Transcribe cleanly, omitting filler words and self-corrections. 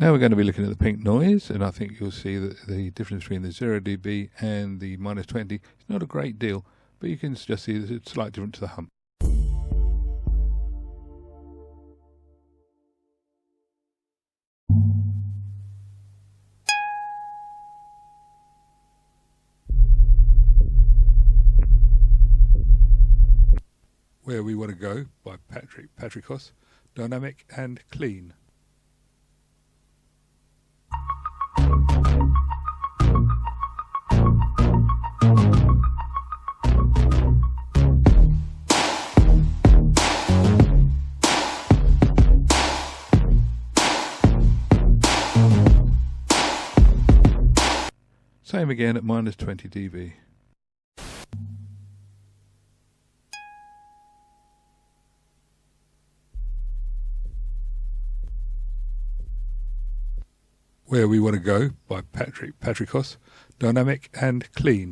Now we're going to be looking at the pink noise, and I think you'll see that the difference between the 0 dB and the -20 is not a great deal, but you can just see that it's slightly different to the hump. Where We Want to Go by Patrick Patrikos, dynamic and clean. Same again at -20 dB. Where We Want to Go by Patrick Patrikos, dynamic and clean.